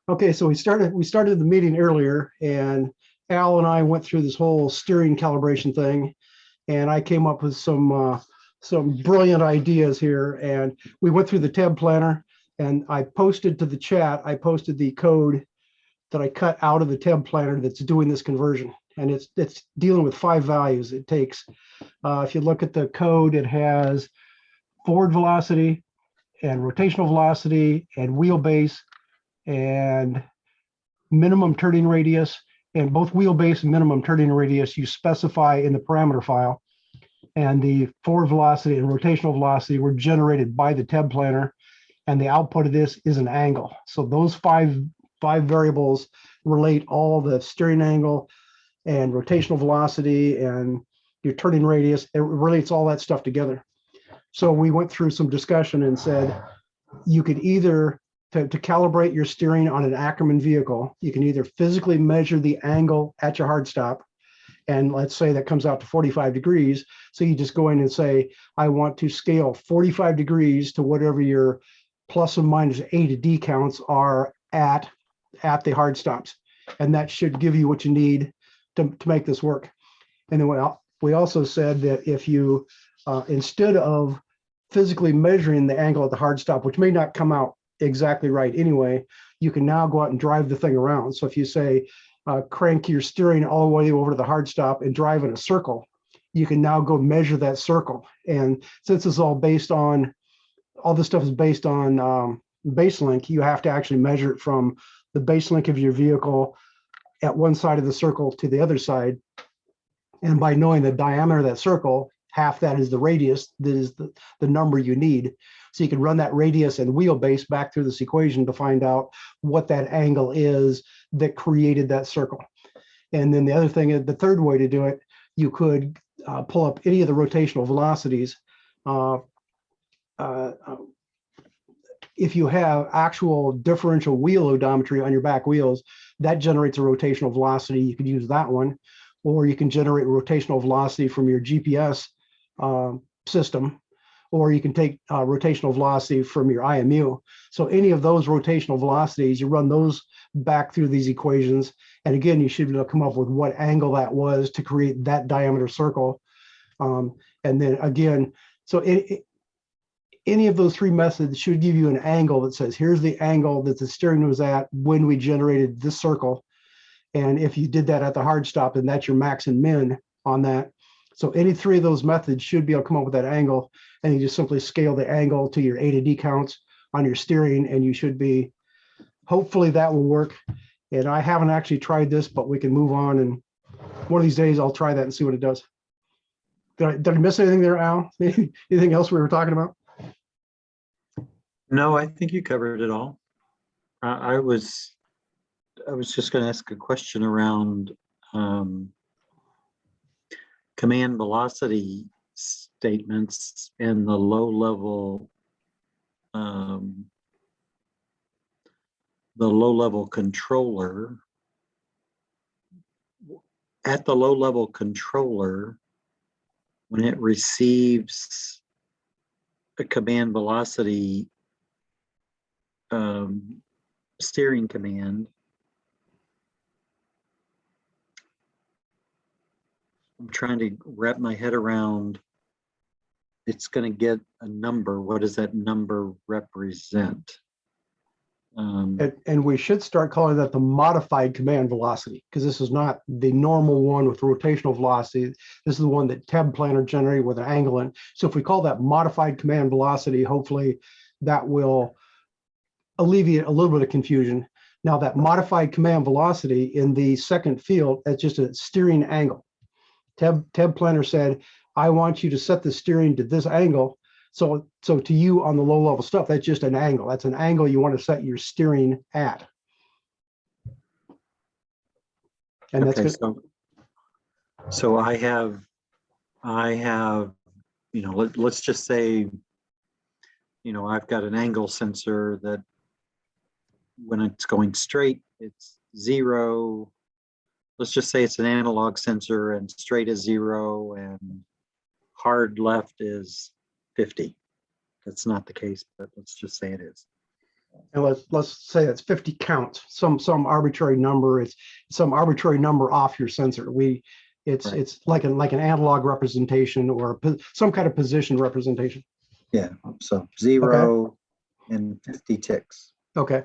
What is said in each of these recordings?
Okay, so we started the meeting earlier, and Al and I went through this whole steering calibration thing, and I came up with some brilliant ideas here. And we went through the tab planner, and I posted to the chat. I posted the code that I cut out of the tab planner that's doing this conversion, and it's dealing with 5 values. It takes, if you look at the code, it has forward velocity and rotational velocity and wheelbase and minimum turning radius, and both wheelbase and minimum turning radius you specify in the parameter file. And the forward velocity and rotational velocity were generated by the tab planner, and the output of this is an angle. So those five variables relate all the steering angle and rotational velocity and your turning radius. It relates all that stuff together. So we went through some discussion and said you could either, to calibrate your steering on an Ackerman vehicle, you can either physically measure the angle at your hard stop, and let's say that comes out to 45 degrees. So you just go in and say, I want to scale 45 degrees to whatever your plus or minus A to D counts are at the hard stops. And that should give you what you need to make this work. And then we also said that if you, instead of physically measuring the angle at the hard stop, which may not come out exactly right anyway, you can now go out and drive the thing around. So if you say, crank your steering all the way over to the hard stop and drive in a circle, you can now go measure that circle. And since it's all based on, all this stuff is based on base link, you have to actually measure it from the base link of your vehicle at one side of the circle to the other side. And by knowing the diameter of that circle, half that is the radius, that is the number you need. So you can run that radius and wheelbase back through this equation to find out what that angle is that created that circle. And then the other thing, the third way to do it, you could pull up any of the rotational velocities. If you have actual differential wheel odometry on your back wheels, that generates a rotational velocity. You could use that one, or you can generate rotational velocity from your GPS system, or you can take rotational velocity from your IMU. So any of those rotational velocities, you run those back through these equations. And again, you should be able to come up with what angle that was to create that diameter circle. And then again, so any of those 3 methods should give you an angle that says, here's the angle that the steering was at when we generated this circle. And if you did that at the hard stop, then that's your max and min on that. So any 3 of those methods should be able to come up with that angle, and you just simply scale the angle to your A to D counts on your steering, and you should be, hopefully that will work. And I haven't actually tried this, but we can move on, and one of these days I'll try that and see what it does. Did I miss anything there, Al? Anything else we were talking about? No, I think you covered it all. I was just going to ask a question around command velocity statements and the low level controller. At the low level controller, when it receives a command velocity steering command, I'm trying to wrap my head around, it's going to get a number. What does that number represent? And we should start calling that the modified command velocity, because this is not the normal one with rotational velocity. This is the one that tab planner generated with an angle in. So if we call that modified command velocity, hopefully that will alleviate a little bit of confusion. Now that modified command velocity in the second field, that's just a steering angle. Tab planner said, I want you to set the steering to this angle. So to you on the low level stuff, that's just an angle. That's an angle you want to set your steering at. And okay, that's so I have, you know, let's just say, you know, I've got an angle sensor that when it's going straight, it's 0. Let's just say it's an analog sensor and straight is 0 and hard left is 50. That's not the case, but let's just say it is. And let's say it's 50 counts, some arbitrary number. It's some arbitrary number off your sensor. It's Right. it's like an analog representation or some kind of position representation. Yeah, so 0 and 50 ticks. Okay.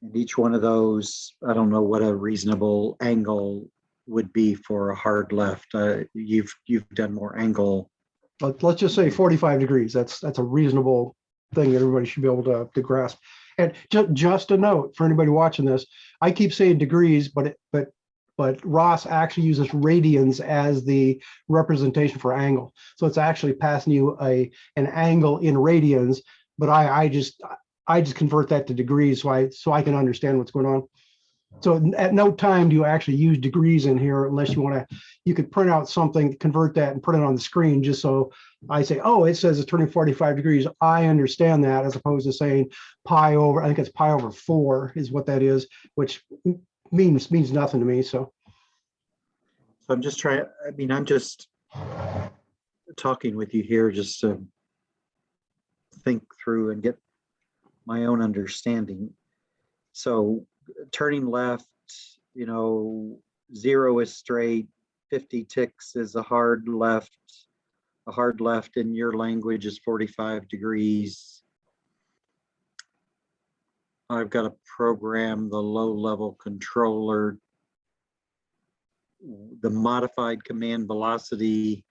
And each one of those, I don't know what a reasonable angle would be for a hard left. You've done more angle. Let's just say 45 degrees. That's a reasonable thing that everybody should be able to grasp. And just a note for anybody watching this, I keep saying degrees, but Ross actually uses radians as the representation for angle. So it's actually passing you an angle in radians, but I just convert that to degrees so I can understand what's going on. So at no time do you actually use degrees in here unless you could print out something, convert that and put it on the screen just so I say, oh, it says it's turning 45 degrees. I understand that, as opposed to saying pi over, I think it's pi over 4 is what that is, which means nothing to me. So I'm just trying, I'm just talking with you here just to think through and get my own understanding. So turning left, 0 is straight, 50 ticks is a hard left. A hard left in your language is 45 degrees. I've got to program the low-level controller. The modified command velocity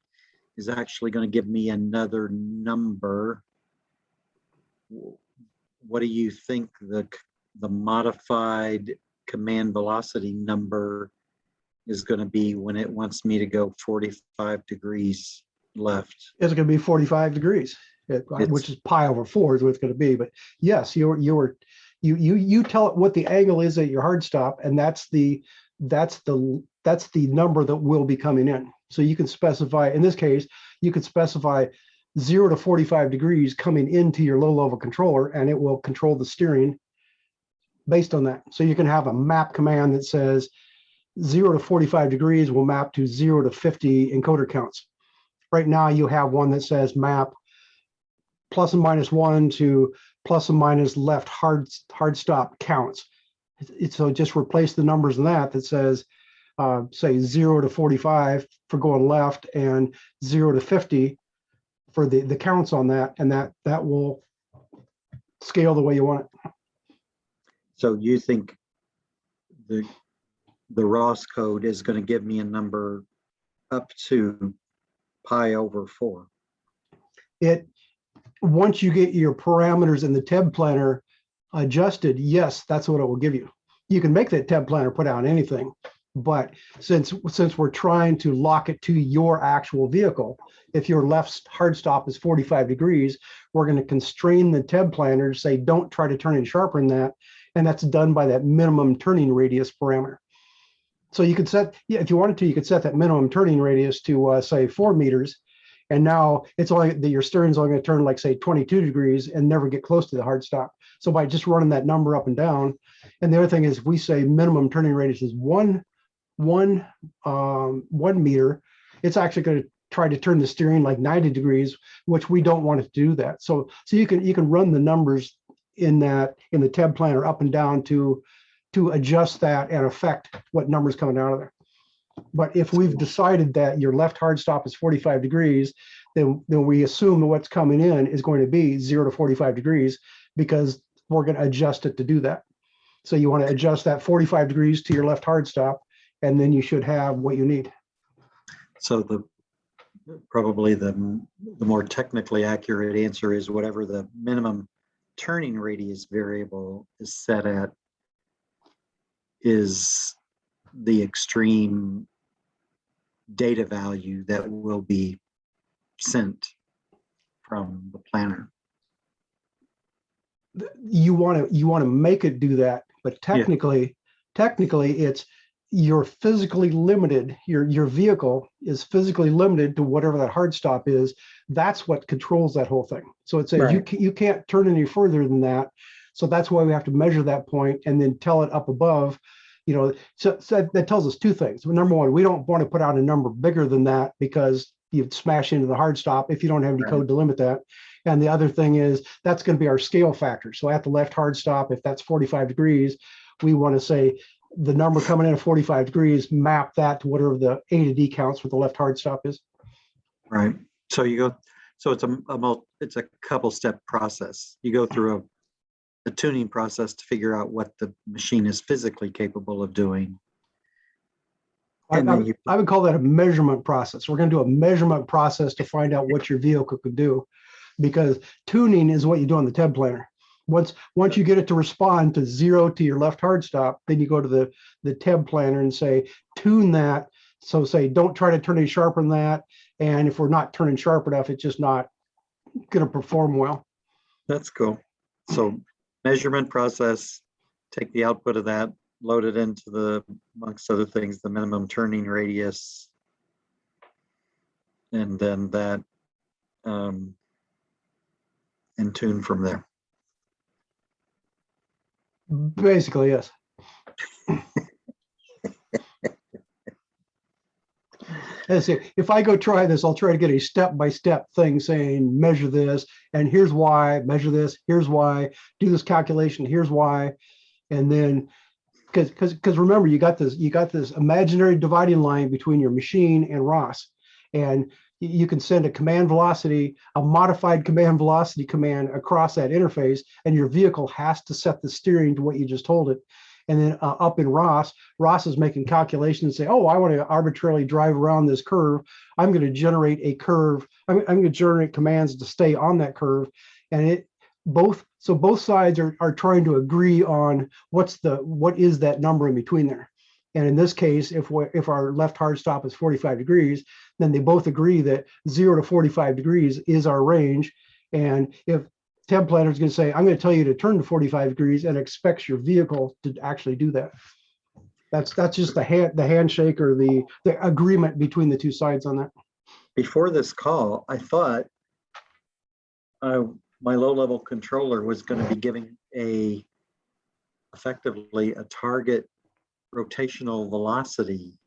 is actually going to give me another number. What do you think the modified command velocity number is going to be when it wants me to go 45 degrees left? it's going to be 45 degrees, which is pi over 4 is what it's going to be. But yes, you tell it what the angle is at your hard stop, and that's the number that will be coming in. So you can specify, in this case, you could specify 0 to 45 degrees coming into your low-level controller, and it will control the steering based on that. So you can have a map command that says 0 to 45 degrees will map to 0 to 50 encoder counts. Right now you have one that says map ±1 to ± left hard stop counts. So just replace the numbers in that says, say 0 to 45 for going left and 0 to 50 for the counts on that, and that will scale the way you want it. So you think the Ross code is going to give me a number up to pi over 4? Once you get your parameters in the TEB planner adjusted, yes, that's what it will give you. You can make that TEB planner put out anything, but since we're trying to lock it to your actual vehicle, if your left hard stop is 45 degrees, we're going to constrain the TEB planner to say don't try to turn any sharper than that, and that's done by that minimum turning radius parameter. So you could set, if you wanted to, you could set that minimum turning radius to say 4 meters, and now it's only that your steering is only going to turn like say 22 degrees and never get close to the hard stop. So by just running that number up and down, and the other thing is we say minimum turning radius is one meter, it's actually going to try to turn the steering like 90 degrees, which we don't want it to do that. So you can run the numbers in the TEB planner up and down to adjust that and affect what numbers coming out of there. But if we've decided that your left hard stop is 45 degrees, then we assume that what's coming in is going to be 0 to 45 degrees because we're going to adjust it to do that. So you want to adjust that 45 degrees to your left hard stop, and then you should have what you need. So probably the more technically accurate answer is whatever the minimum turning radius variable is set at is the extreme data value that will be sent from the planner. You want to make it do that, but technically it's you're physically limited. Your vehicle is physically limited to whatever that hard stop is. That's what controls that whole thing. So it says Right. you can't turn any further than that. So that's why we have to measure that point and then tell it up above. So that tells us two things. Number one, we don't want to put out a number bigger than that because you'd smash into the hard stop if you don't have any Right. code to limit that. And the other thing is that's going to be our scale factor. So at the left hard stop, if that's 45 degrees, we want to say the number coming in at 45 degrees, map that to whatever the A to D counts for the left hard stop is. Right. So you go, so it's a couple step process. You go through a tuning process to figure out what the machine is physically capable of doing. I would call that a measurement process. We're going to do a measurement process to find out what your vehicle could do, because tuning is what you do on the TED planner. Once you get it to respond to 0 to your left hard stop, then you go to the TED planner and say, tune that. So say, don't try to turn any sharper than that. And if we're not turning sharp enough, it's just not going to perform well. That's cool. So measurement process, take the output of that, load it into the, amongst other things, the minimum turning radius, and then that, and tune from there. Basically, yes. Let's see, if I go try this, I'll try to get a step-by-step thing saying, measure this, and here's why, measure this, here's why, do this calculation, here's why. And then, because remember, you got this imaginary dividing line between your machine and ROS. And you can send a command velocity, a modified command velocity command across that interface, and your vehicle has to set the steering to what you just told it. And then up in ROS is making calculations and say, oh, I want to arbitrarily drive around this curve. I'm going to generate a curve. I'm going to generate commands to stay on that curve. And both sides are trying to agree on what is that number in between there. And in this case, if our left hard stop is 45 degrees, then they both agree that 0 to 45 degrees is our range. And if TED planner is going to say, I'm going to tell you to turn to 45 degrees, and expects your vehicle to actually do that. That's just the handshake or the agreement between the two sides on that. Before this call, I thought my low-level controller was going to be giving effectively a target rotational velocity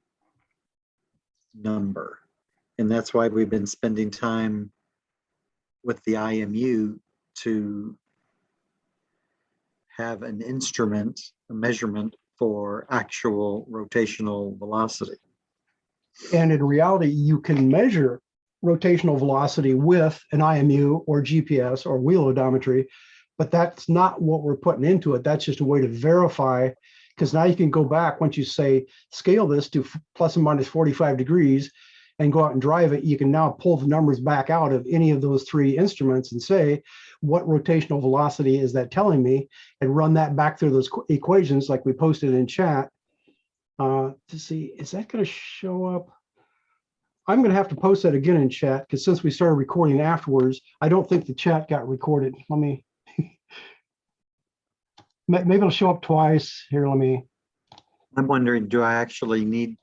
number. And that's why we've been spending time with the IMU to have an instrument, a measurement for actual rotational velocity. And in reality, you can measure rotational velocity with an IMU or GPS or wheel odometry, but that's not what we're putting into it. That's just a way to verify, because now you can go back once you say, scale this to plus or minus 45 degrees and go out and drive it. You can now pull the numbers back out of any of those three instruments and say, what rotational velocity is that telling me, and run that back through those equations like we posted in chat to see, is that going to show up? I'm going to have to post that again in chat, because since we started recording afterwards, I don't think the chat got recorded. Let me, maybe it'll show up twice. Here, let me. I'm wondering, do I actually need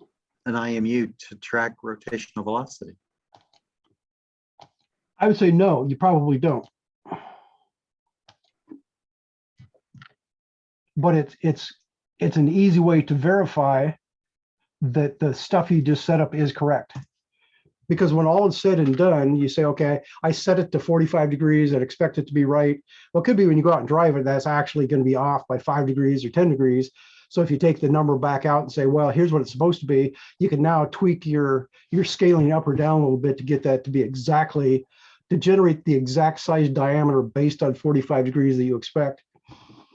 an IMU to track rotational velocity? I would say no, you probably don't. But it's an easy way to verify that the stuff you just set up is correct. Because when all is said and done, you say, okay, I set it to 45 degrees and expect it to be right. Well, it could be when you go out and drive it, that's actually going to be off by 5 degrees or 10 degrees. So if you take the number back out and say, well, here's what it's supposed to be, you can now tweak your scaling up or down a little bit to get that to be exactly, to generate the exact size diameter based on 45 degrees that you expect.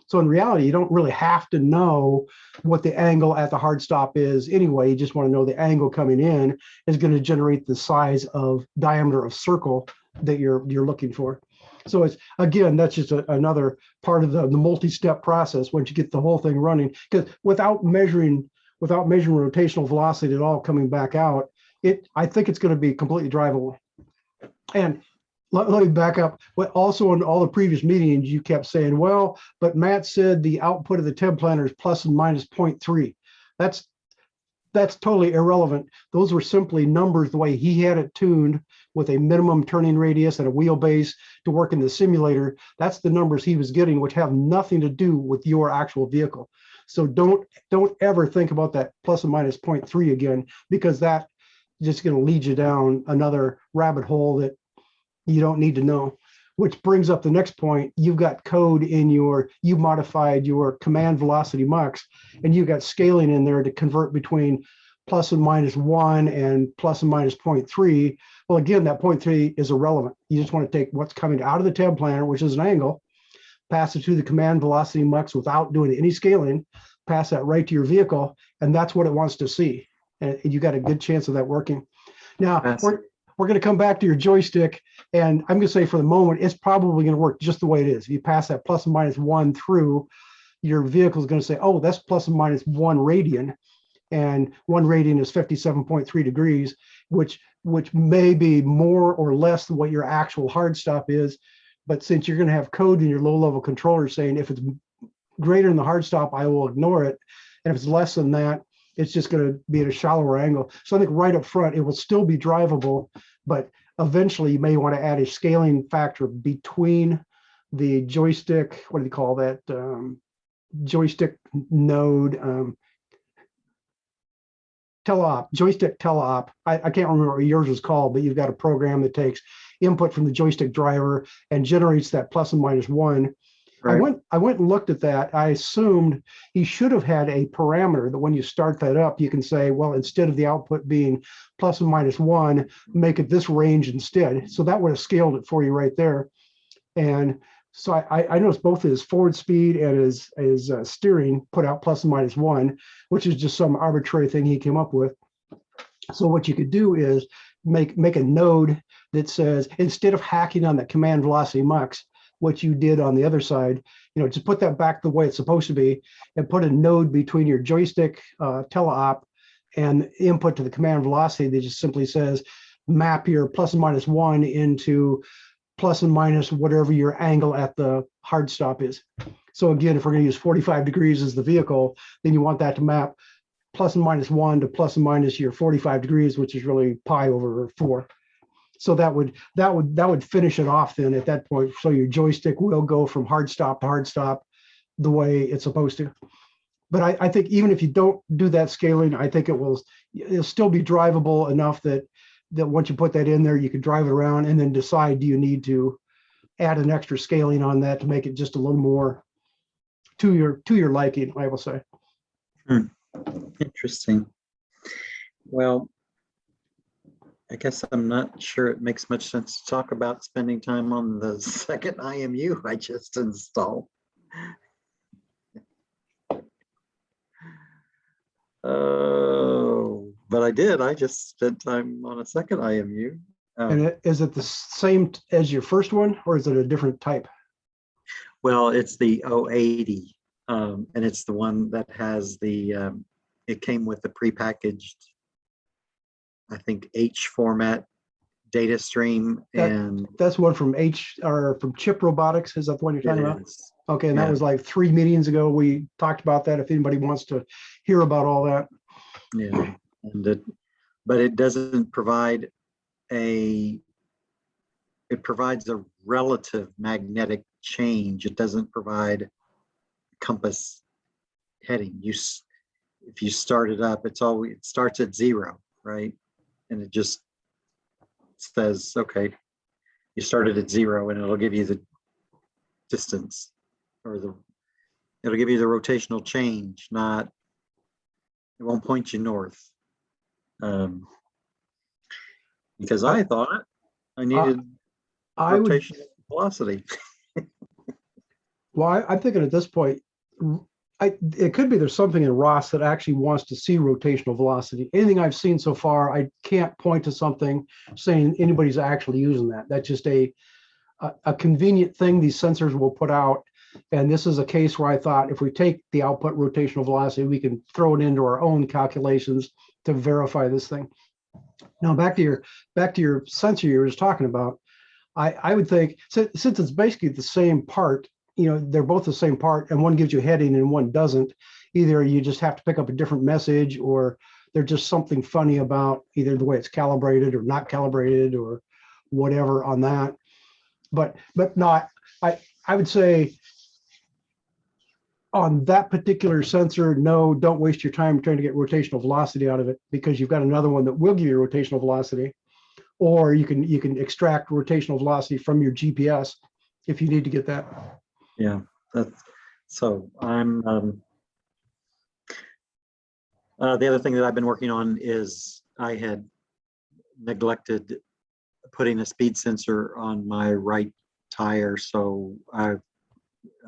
So in reality, you don't really have to know what the angle at the hard stop is anyway. You just want to know the angle coming in is going to generate the size of diameter of circle that you're looking for. So it's, again, that's just another part of the multi-step process once you get the whole thing running. Because without measuring rotational velocity at all coming back out, I think it's going to be completely drivable. And let me back up. But also in all the previous meetings, you kept saying, well, but Matt said the output of the TED planner is plus and minus 0.3. That's totally irrelevant. Those were simply numbers the way he had it tuned with a minimum turning radius and a wheelbase to work in the simulator. That's the numbers he was getting, which have nothing to do with your actual vehicle. So don't ever think about that plus and minus 0.3 again, because that's just going to lead you down another rabbit hole that you don't need to know. which brings up the next point. You've got code in you modified your command velocity mux, and you've got scaling in there to convert between plus and minus 1 and plus and minus 0.3. Well, again, that 0.3 is irrelevant. You just want to take what's coming out of the tab planner, which is an angle, pass it through the command velocity mux without doing any scaling, pass that right to your vehicle, and that's what it wants to see. And you got a good chance of that working. Now, we're going to come back to your joystick, and I'm going to say for the moment, it's probably going to work just the way it is. If you pass that plus and minus 1 through, your vehicle is going to say, oh, that's plus and minus 1 radian, and 1 radian is 57.3 degrees, which may be more or less than what your actual hard stop is. But since you're going to have code in your low-level controller saying if it's greater than the hard stop, I will ignore it. And if it's less than that, it's just going to be at a shallower angle. So I think right up front, it will still be drivable, but eventually you may want to add a scaling factor between the joystick, what do you call that? Joystick node, joystick teleop. I can't remember what yours was called, but you've got a program that takes input from the joystick driver and generates that plus and minus 1. Right. I went and looked at that. I assumed he should have had a parameter that when you start that up, you can say, well, instead of the output being plus and minus 1, make it this range instead. So that would have scaled it for you right there. And so I noticed both his forward speed and his steering put out plus and minus 1, which is just some arbitrary thing he came up with. So what you could do is make a node that says, instead of hacking on that command velocity mux, what you did on the other side, just put that back the way it's supposed to be and put a node between your joystick teleop and input to the command velocity that just simply says, map your plus and minus 1 into plus and minus whatever your angle at the hard stop is. So again, if we're going to use 45 degrees as the vehicle, then you want that to map plus and minus 1 to plus and minus your 45 degrees, which is really pi over 4. So that would finish it off then at that point. So your joystick will go from hard stop to hard stop the way it's supposed to. But I think even if you don't do that scaling, I think it'll still be drivable enough that once you put that in there, you can drive it around and then decide, do you need to add an extra scaling on that to make it just a little more to your liking, I will say. Interesting. Well, I guess I'm not sure it makes much sense to talk about spending time on the second IMU I just installed. Oh, but I did. I just spent time on a second IMU. And is it the same as your first one, or is it a different type? Well, it's the 080, and it's the one that has the, it came with the prepackaged, I think, H format data stream. And that's one from from Chip Robotics. Is that the one you're talking about? Okay, and that was like 3 meetings ago. We talked about that. If anybody wants to hear about all that. Yeah, but it doesn't provide it provides a relative magnetic change. It doesn't provide compass heading. If you start it up, it starts at 0, right? And it just says, okay, you started at 0, and it'll give you the distance, or it'll give you the rotational change, it won't point you north. Because I thought I needed rotational velocity. Well, I'm thinking at this point, it could be there's something in ROS that actually wants to see rotational velocity. Anything I've seen so far, I can't point to something saying anybody's actually using that. That's just a convenient thing these sensors will put out. And this is a case where I thought if we take the output rotational velocity, we can throw it into our own calculations to verify this thing. Now back to your sensor you were just talking about. I would think, since it's basically the same part, they're both the same part, and one gives you heading and one doesn't. Either you just have to pick up a different message, or there's just something funny about either the way it's calibrated or not calibrated or whatever on that. But not, I would say on that particular sensor, no, don't waste your time trying to get rotational velocity out of it, because you've got another one that will give you rotational velocity, or you can extract rotational velocity from your GPS. if you need to get that. Yeah, that's, so I'm, the other thing that I've been working on is I had neglected putting a speed sensor on my right tire. So I've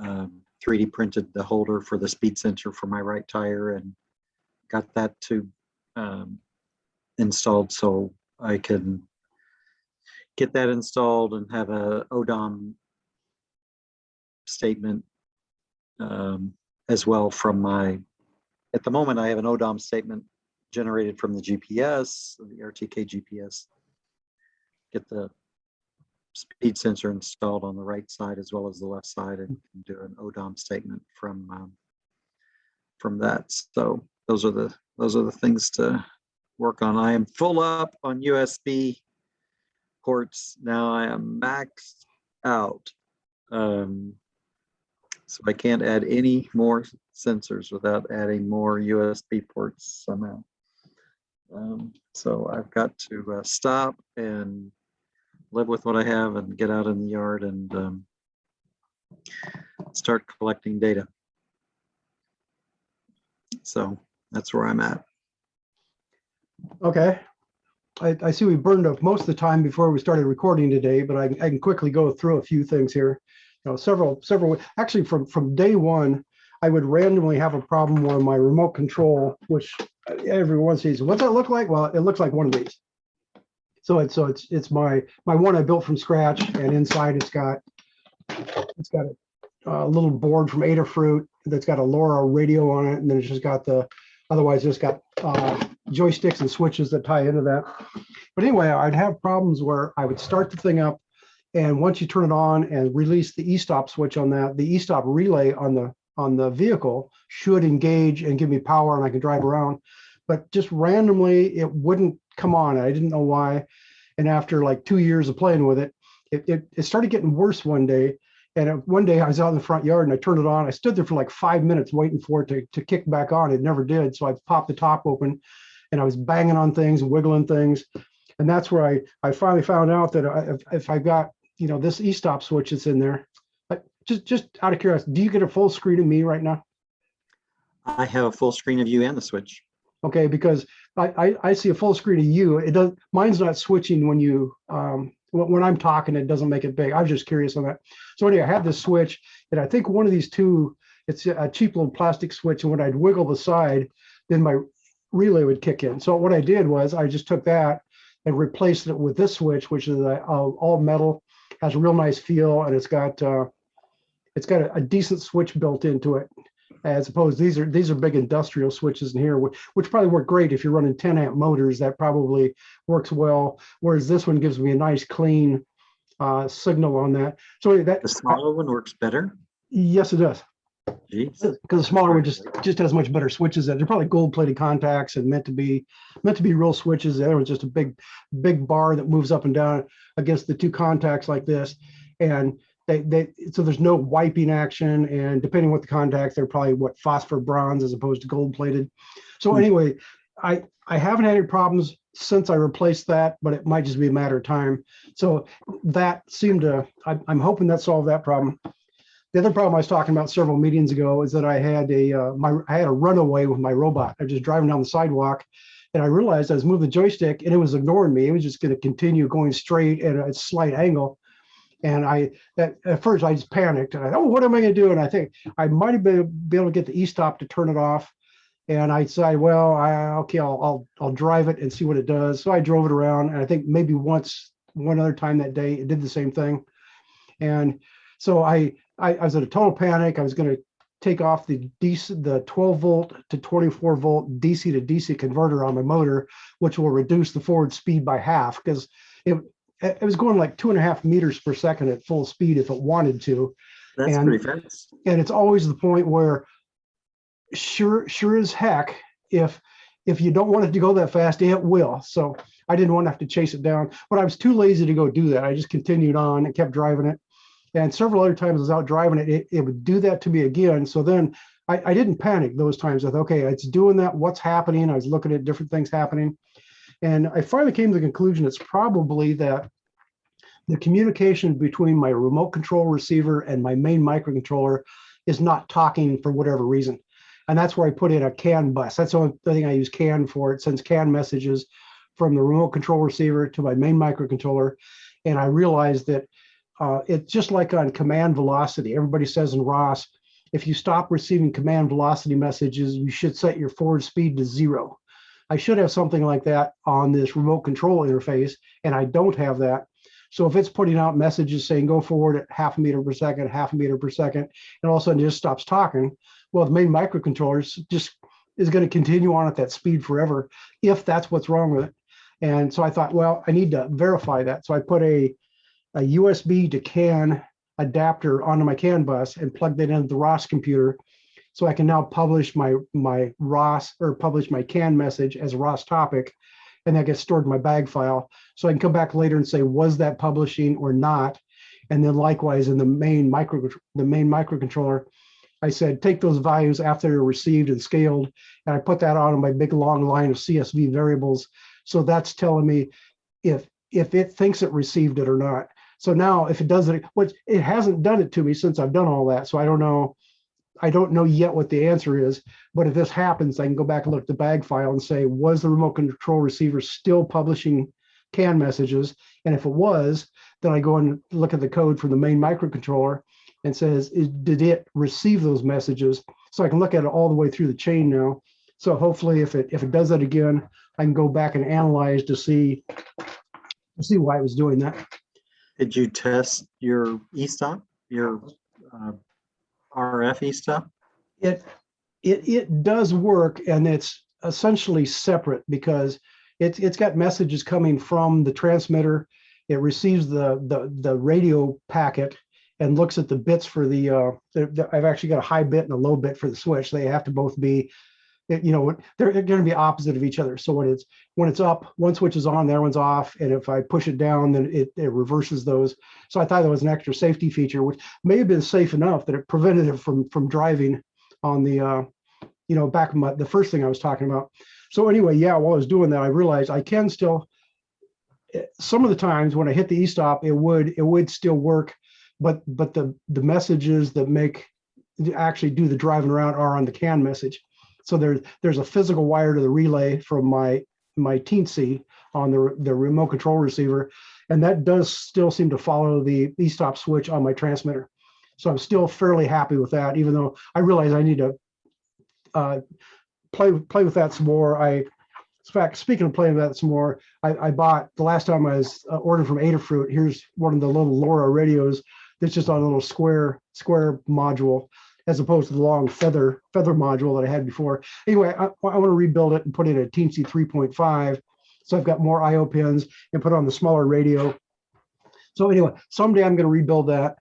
3D printed the holder for the speed sensor for my right tire and got that to installed so I can get that installed and have a ODOM statement as well from my, at the moment I have an ODOM statement generated from the GPS, the RTK GPS. Get the speed sensor installed on the right side as well as the left side, and can do an ODOM statement from that. So those are the things to work on. I am full up on USB ports now. I am maxed out, so I can't add any more sensors without adding more USB ports somehow. So I've got to stop and live with what I have and get out in the yard and start collecting data. So that's where I'm at. Okay. I see we burned up most of the time before we started recording today, but I can quickly go through a few things here. You know, several, actually from day one, I would randomly have a problem where my remote control, which everyone sees, what's that look like? Well, it looks like one of these. So it's my one I built from scratch, and inside it's got a little board from Adafruit that's got a LoRa radio on it, and then it's just got otherwise just got joysticks and switches that tie into that. But anyway, I'd have problems where I would start the thing up, and once you turn it on and release the eStop switch on that, the eStop relay on the vehicle should engage and give me power, and I can drive around. But just randomly, it wouldn't come on. I didn't know why. And after like 2 years of playing with it, it started getting worse one day. And one day I was out in the front yard and I turned it on. I stood there for like 5 minutes waiting for it to kick back on. It never did. So I popped the top open and I was banging on things and wiggling things. And that's where I finally found out that if I got, you know, this eStop switch that's in there, but just out of curiosity, do you get a full screen of me right now? I have a full screen of you and the switch. Okay, because I see a full screen of you. It does. Mine's not switching when you when I'm talking. It doesn't make it big. I was just curious on that. So anyway, I had this switch, and I think one of these two, it's a cheap little plastic switch, and when I'd wiggle the side, then my relay would kick in. So what I did was I just took that and replaced it with this switch, which is all metal, has a real nice feel, and it's got a decent switch built into it. As opposed, these are big industrial switches in here, which probably work great if you're running 10 amp motors. That probably works well. Whereas this one gives me a nice clean signal on that. So that the smaller one works better. Yes, it does. Jeez. Because the smaller one just has much better switches. They're probably gold-plated contacts and meant to be real switches. The other one's just a big bar that moves up and down against the two contacts like this, and so there's no wiping action, and depending on what the contacts, they're probably phosphor bronze as opposed to gold plated. So anyway, I haven't had any problems since I replaced that, but it might just be a matter of time. So that seemed to, I'm hoping that solved that problem. The other problem I was talking about several meetings ago is that I had a runaway with my robot. I was just driving down the sidewalk, and I realized I was moving the joystick, and it was ignoring me. It was just going to continue going straight at a slight angle. And at first I just panicked, and I thought, oh, what am I going to do? And I think I might have been able to get the eStop to turn it off. And I decided, well, okay, I'll drive it and see what it does. So I drove it around, and I think maybe one other time that day it did the same thing. And so I was in a total panic. I was going to take off the 12 volt to 24 volt DC to DC converter on my motor, which will reduce the forward speed by half, because it was going like 2.5 meters per second at full speed if it wanted to. That's pretty fast. And it's always the point where sure as heck, if you don't want it to go that fast, it will. So I didn't want to have to chase it down, but I was too lazy to go do that. I just continued on and kept driving it. And several other times I was out driving it, it would do that to me again. So then I didn't panic those times. I thought, okay, it's doing that. What's happening? I was looking at different things happening. And I finally came to the conclusion it's probably that the communication between my remote control receiver and my main microcontroller is not talking for whatever reason. And that's where I put in a CAN bus. That's the only thing I use CAN for. It sends CAN messages from the remote control receiver to my main microcontroller. And I realized that it's just like on command velocity. Everybody says in ROS, if you stop receiving command velocity messages, you should set your forward speed to 0. I should have something like that on this remote control interface, and I don't have that. So if it's putting out messages saying go forward at half a meter per second, half a meter per second, and all of a sudden it just stops talking, well, the main microcontroller just is going to continue on at that speed forever if that's what's wrong with it. And so I thought, well, I need to verify that. So I put a USB to CAN adapter onto my CAN bus and plugged it into the ROS computer. So I can now publish my ROS or publish my CAN message as a ROS topic, and that gets stored in my bag file. So I can come back later and say, was that publishing or not? And then likewise in the main microcontroller, I said, take those values after they're received and scaled, and I put that on my big long line of CSV variables. So that's telling me if it thinks it received it or not. So now if it does it, which it hasn't done it to me since I've done all that. So I don't know yet what the answer is, but if this happens, I can go back and look at the bag file and say, was the remote control receiver still publishing CAN messages? And if it was, then I go and look at the code for the main microcontroller and says, did it receive those messages? So I can look at it all the way through the chain now. So hopefully if it does that again, I can go back and analyze to see why it was doing that. Did you test your eStop, your RF eStop? It does work, and it's essentially separate because it's got messages coming from the transmitter. It receives the radio packet and looks at the bits for I've actually got a high bit and a low bit for the switch. They have to both be, they're going to be opposite of each other. So when it's up, one switch is on, the other one's off, and if I push it down, then it reverses those. So I thought that was an extra safety feature, which may have been safe enough that it prevented it from driving on the back of the first thing I was talking about. So anyway, yeah, while I was doing that, I realized I can still, some of the times when I hit the eStop, it would still work, but the messages that actually do the driving around are on the CAN message. So there's a physical wire to the relay from my Teensy on the remote control receiver, and that does still seem to follow the eStop switch on my transmitter. So I'm still fairly happy with that, even though I realize I need to play with that some more. In fact, speaking of playing with that some more, I bought, the last time I was ordered from Adafruit, here's one of the little LoRa radios that's just on a little square module, as opposed to the long feather module that I had before. Anyway, I want to rebuild it and put in a Teensy 3.5. So I've got more IO pins and put on the smaller radio. So anyway, someday I'm going to rebuild that.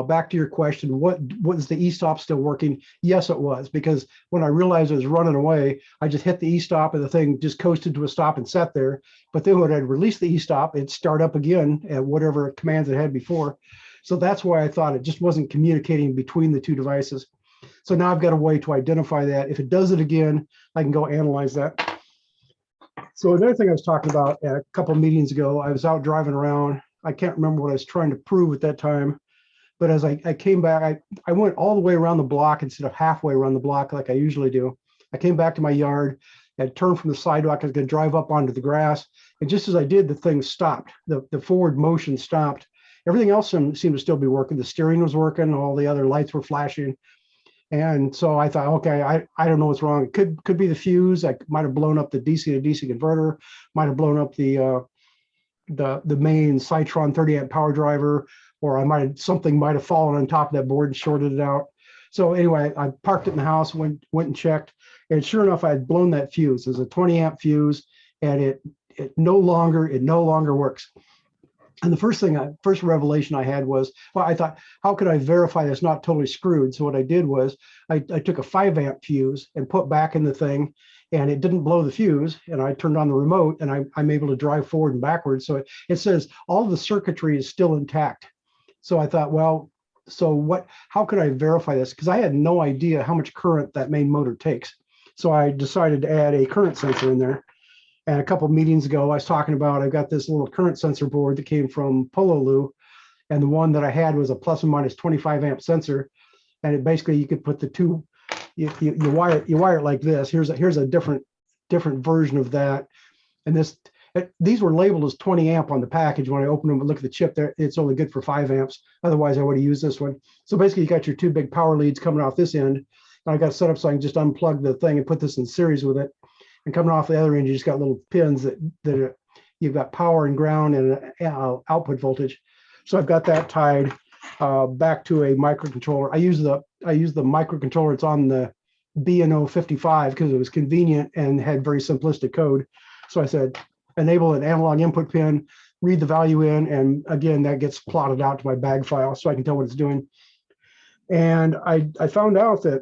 Back to your question, was the eStop still working? Yes, it was, because when I realized it was running away, I just hit the eStop and the thing just coasted to a stop and sat there. But then when I'd release the eStop, it'd start up again at whatever commands it had before. So that's why I thought it just wasn't communicating between the two devices. So now I've got a way to identify that. If it does it again, I can go analyze that. So another thing I was talking about at a couple of meetings ago, I was out driving around. I can't remember what I was trying to prove at that time, but as I came back, I went all the way around the block instead of halfway around the block like I usually do. I came back to my yard, I turned from the sidewalk, I was going to drive up onto the grass, and just as I did, the thing stopped. The forward motion stopped. Everything else seemed to still be working. The steering was working, all the other lights were flashing. And so I thought, okay, I don't know what's wrong. It could be the fuse. I might have blown up the DC to DC converter, might have blown up the main Cytron 30 amp power driver, or something might have fallen on top of that board and shorted it out. So anyway, I parked it in the house, went and checked, and sure enough, I had blown that fuse. It was a 20 amp fuse, and it no longer works. And the first revelation I had was, well, I thought, how could I verify that's not totally screwed? So what I did was I took a 5 amp fuse and put back in the thing, and it didn't blow the fuse. And I turned on the remote, and I'm able to drive forward and backwards. So it says all the circuitry is still intact. So I thought, well, how could I verify this? Because I had no idea how much current that main motor takes. So I decided to add a current sensor in there. And a couple of meetings ago, I was talking about, I've got this little current sensor board that came from Pololu, and the one that I had was a plus or minus 25 amp sensor. And it basically, you could put the two, you wire it like this. Here's a different version of that. And these were labeled as 20 amp on the package. When I opened them and look at the chip there, it's only good for 5 amps. Otherwise, I would have used this one. So basically, you got your two big power leads coming off this end. And I got it set up so I can just unplug the thing and put this in series with it. And coming off the other end, you just got little pins that you've got power and ground and output voltage. So I've got that tied back to a microcontroller. I use the microcontroller. It's on the B&O 55 because it was convenient and had very simplistic code. So I said, enable an analog input pin, read the value in, and again, that gets plotted out to my bag file so I can tell what it's doing. And I found out that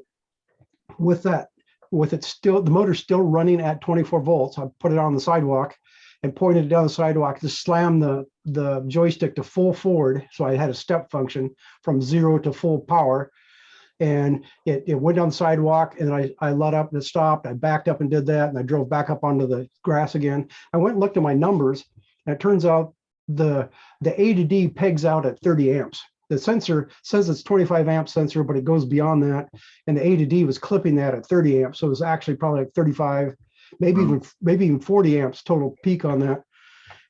with it still, the motor's still running at 24 volts. I put it on the sidewalk and pointed it down the sidewalk to slam the joystick to full forward. So I had a step function from 0 to full power. And it went down the sidewalk, and I let up and it stopped. I backed up and did that, and I drove back up onto the grass again. I went and looked at my numbers, and it turns out the A to D pegs out at 30 amps. The sensor says it's 25 amp sensor, but it goes beyond that. And the A to D was clipping that at 30 amps. So it was actually probably like 35, maybe even 40 amps total peak on that.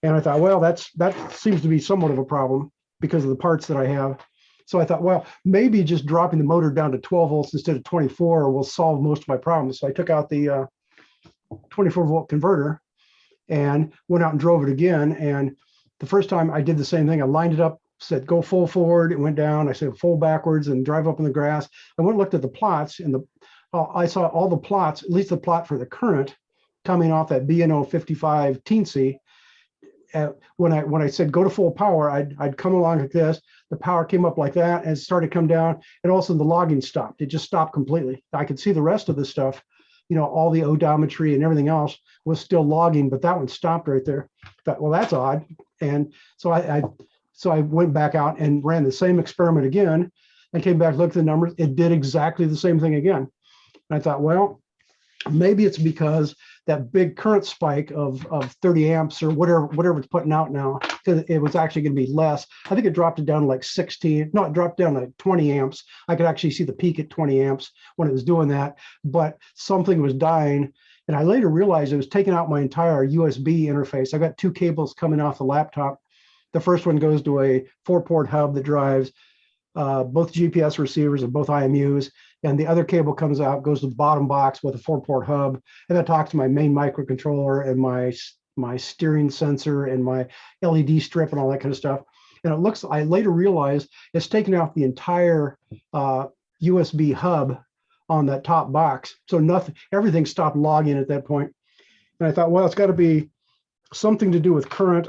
And I thought, well, that seems to be somewhat of a problem because of the parts that I have. So I thought, well, maybe just dropping the motor down to 12 volts instead of 24 will solve most of my problems. So I took out the 24 volt converter and went out and drove it again. And the first time I did the same thing. I lined it up, said go full forward. It went down. I said full backwards and drive up in the grass. I went and looked at the plots, and I saw all the plots, at least the plot for the current coming off that B&O 55 teensy. When I said go to full power, I'd come along like this. The power came up like that and it started to come down, and also the logging stopped. It just stopped completely. I could see the rest of the stuff, all the odometry and everything else was still logging, but that one stopped right there. I thought, well, that's odd. And so I went back out and ran the same experiment again and came back, looked at the numbers. It did exactly the same thing again. And I thought, well, maybe it's because that big current spike of 30 amps or whatever it's putting out now, because it was actually going to be less. I think it dropped it down to like 16. No, it dropped down to like 20 amps. I could actually see the peak at 20 amps when it was doing that, but something was dying. And I later realized it was taking out my entire USB interface. I got two cables coming off the laptop. The first one goes to a 4-port hub that drives both GPS receivers and both IMUs. And the other cable comes out, goes to the bottom box with a 4-port hub, and that talks to my main microcontroller and my steering sensor and my LED strip and all that kind of stuff. And I later realized it's taken out the entire USB hub on that top box. So everything stopped logging at that point. And I thought, well, it's got to be something to do with current.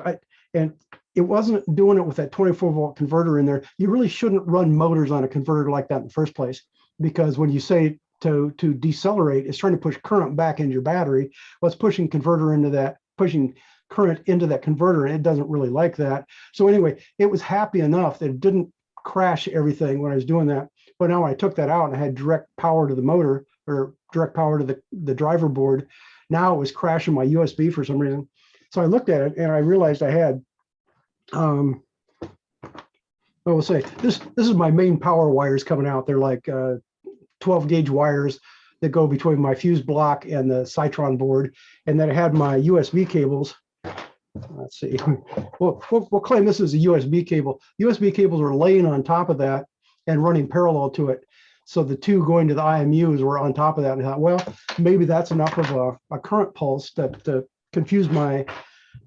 And it wasn't doing it with that 24 volt converter in there. You really shouldn't run motors on a converter like that in the first place, because when you say to decelerate, it's trying to push current back into your battery. Well, it's pushing pushing current into that converter, and it doesn't really like that. So anyway, it was happy enough that it didn't crash everything when I was doing that. But now when I took that out and I had direct power to the motor or direct power to the driver board, now it was crashing my USB for some reason. So I looked at it and I realized I had we'll say this is my main power wires coming out. They're like 12 gauge wires that go between my fuse block and the Citron board. And then I had my USB cables. Let's see, we'll claim this is a USB cable. USB cables were laying on top of that and running parallel to it. So the two going to the IMUs were on top of that. And I thought, well, maybe that's enough of a current pulse to confuse my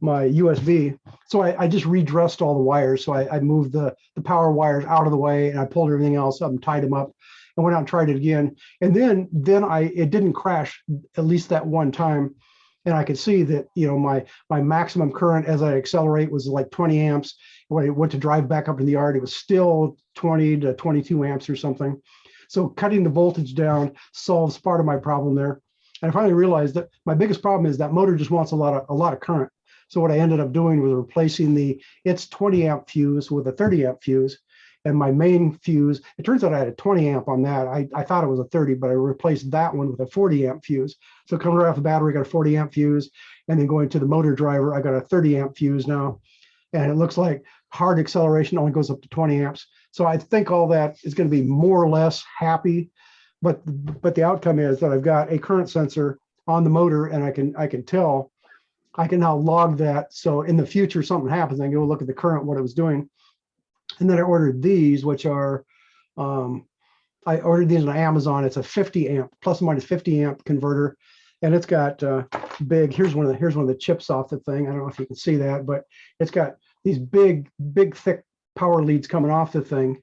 USB. So I just redressed all the wires. So I moved the power wires out of the way, and I pulled everything else up and tied them up and went out and tried it again. And then it didn't crash, at least that one time. And I could see that, my maximum current as I accelerate was like 20 amps. When I went to drive back up in the yard, it was still 20 to 22 amps or something. So cutting the voltage down solves part of my problem there. And I finally realized that my biggest problem is that motor just wants a lot of current. So what I ended up doing was replacing its 20 amp fuse with a 30 amp fuse. And my main fuse, it turns out I had a 20 amp on that. I thought it was a 30, but I replaced that one with a 40 amp fuse. So coming right off the battery, got a 40 amp fuse. And then going to the motor driver, I got a 30 amp fuse now. And it looks like hard acceleration only goes up to 20 amps. So I think all that is going to be more or less happy. But the outcome is that I've got a current sensor on the motor, and I can now log that. So in the future, something happens, I can go look at the current, what it was doing. And then I ordered these, which are, I ordered these on Amazon. It's a 50 amp, plus or minus 50 amp converter. And it's got big, here's one of the chips off the thing. I don't know if you can see that, but it's got these big, thick power leads coming off the thing.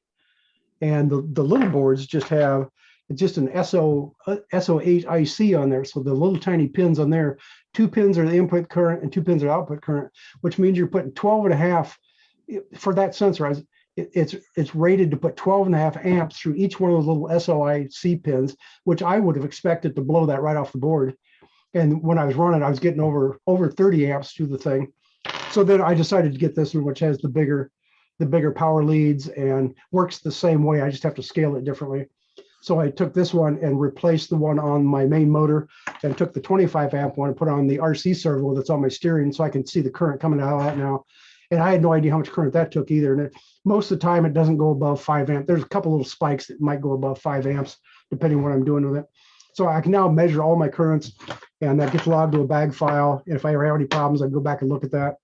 And the little boards just have, it's just an SO8 IC on there. So the little tiny pins on there, 2 pins are the input current and 2 pins are output current, which means you're putting 12.5 for that sensor. It's rated to put 12.5 amps through each one of those little SOIC pins, which I would have expected to blow that right off the board. And when I was running, I was getting over 30 amps through the thing. So then I decided to get this one, which has the bigger power leads and works the same way. I just have to scale it differently. So I took this one and replaced the one on my main motor, and took the 25 amp one and put on the RC servo that's on my steering, so I can see the current coming out of that now. And I had no idea how much current that took either. And most of the time it doesn't go above 5 amps. There's a couple little spikes that might go above 5 amps, depending on what I'm doing with it. So I can now measure all my currents, and that gets logged to a bag file. And if I ever have any problems, I can go back and look at that.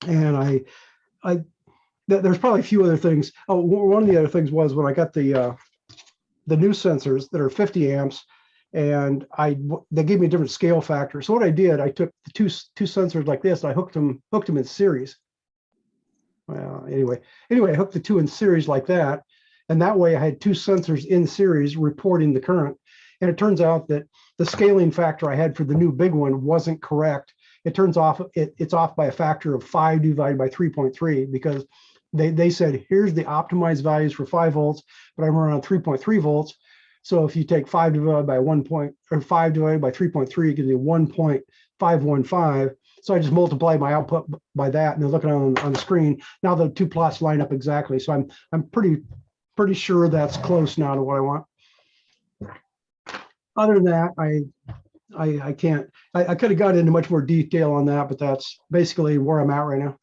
And there's probably a few other things. Oh, one of the other things was when I got the new sensors that are 50 amps, and they gave me a different scale factor. So what I did, I took the two sensors like this, and I hooked them in series. Well, anyway, I hooked the two in series like that, and that way I had 2 sensors in series reporting the current. And it turns out that the scaling factor I had for the new big one wasn't correct. It's off by a factor of 5 divided by 3.3, because they said, here's the optimized values for 5 volts, but I'm running on 3.3 volts. So if you take 5 divided by 5 divided by 3.3, it gives you 1.515. So I just multiply my output by that, and they're looking on the screen. Now the 2 plots line up exactly. So I'm pretty sure that's close now to what I want. Other than that, I can't. I could have got into much more detail on that, but that's basically where I'm at right now.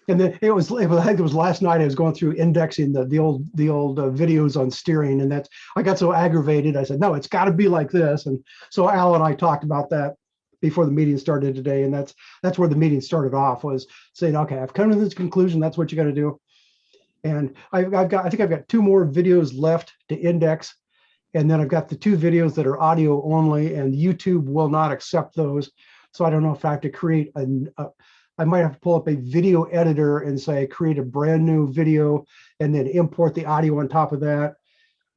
And then I think it was last night I was going through indexing the old videos on steering, and I got so aggravated. I said, no, it's got to be like this. And so Al and I talked about that before the meeting started today, and that's where the meeting started off, was saying, okay, I've come to this conclusion. That's what you got to do. And I think I've got 2 more videos left to index, and then I've got the 2 videos that are audio only, and YouTube will not accept those. So I don't know if I have to create I might have to pull up a video editor and say, create a brand new video, and then import the audio on top of that,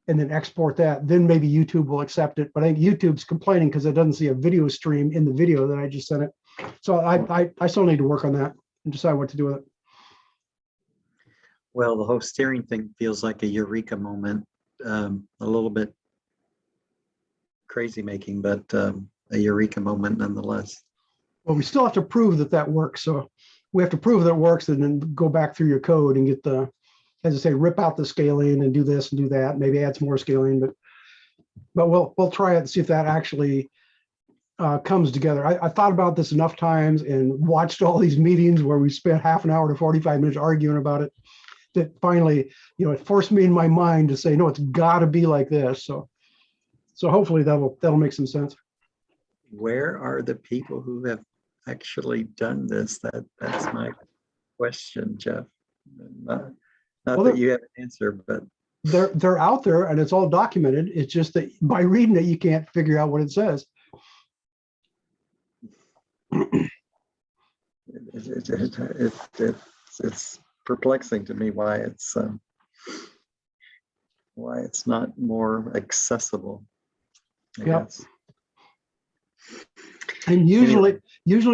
and then export that. Then maybe YouTube will accept it. But I think YouTube's complaining because it doesn't see a video stream in the video that I just sent it. So I still need to work on that and decide what to do with it. Well, the whole steering thing feels like a eureka moment, a little bit crazy making, but a eureka moment nonetheless. Well, we still have to prove that works. So we have to prove that it works, and then go back through your code and get as I say, rip out the scaling and do this and do that, maybe add some more scaling, but we'll try it and see if that actually comes together. I thought about this enough times and watched all these meetings where we spent half an hour to 45 minutes arguing about it, that finally, it forced me in my mind to say, no, it's got to be like this. So hopefully that'll make some sense. Where are the people who have actually done this? That's my question, Jeff. Not that you have an answer, but they're out there and it's all documented. It's just that by reading it, you can't figure out what it says. It's perplexing to me why it's not more accessible, I guess. And usually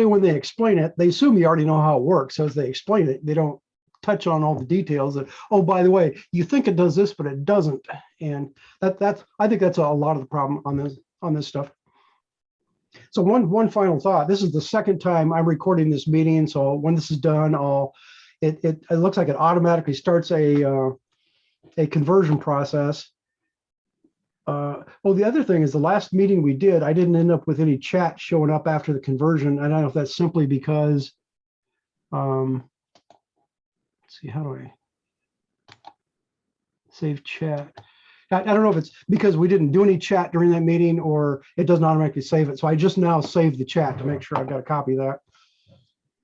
when they explain it, they assume you already know how it works. So as they explain it, they don't touch on all the details that, oh, by the way, you think it does this, but it doesn't. And I think that's a lot of the problem on this stuff. So one final thought. This is the second time I'm recording this meeting. So when this is done, it looks like it automatically starts a conversion process. Well, the other thing is the last meeting we did, I didn't end up with any chat showing up after the conversion. I don't know if that's simply because, let's see, how do I save chat? I don't know if it's because we didn't do any chat during that meeting or it doesn't automatically save it. So I just now saved the chat to make sure I've got a copy of that.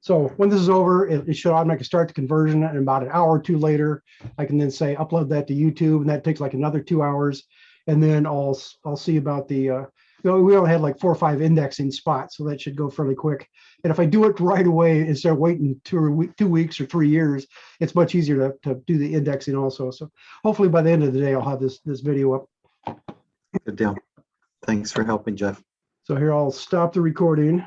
So when this is over, it should automatically start the conversion, and about an hour or two later, I can then say upload that to YouTube, and that takes like another 2 hours. And then I'll see about the, we only had like 4 or 5 indexing spots, so that should go fairly quick. And if I do it right away instead of waiting 2 weeks or 3 years, it's much easier to do the indexing also. So hopefully by the end of the day, I'll have this video up. Good deal. Thanks for helping, Jeff. So here I'll stop the recording.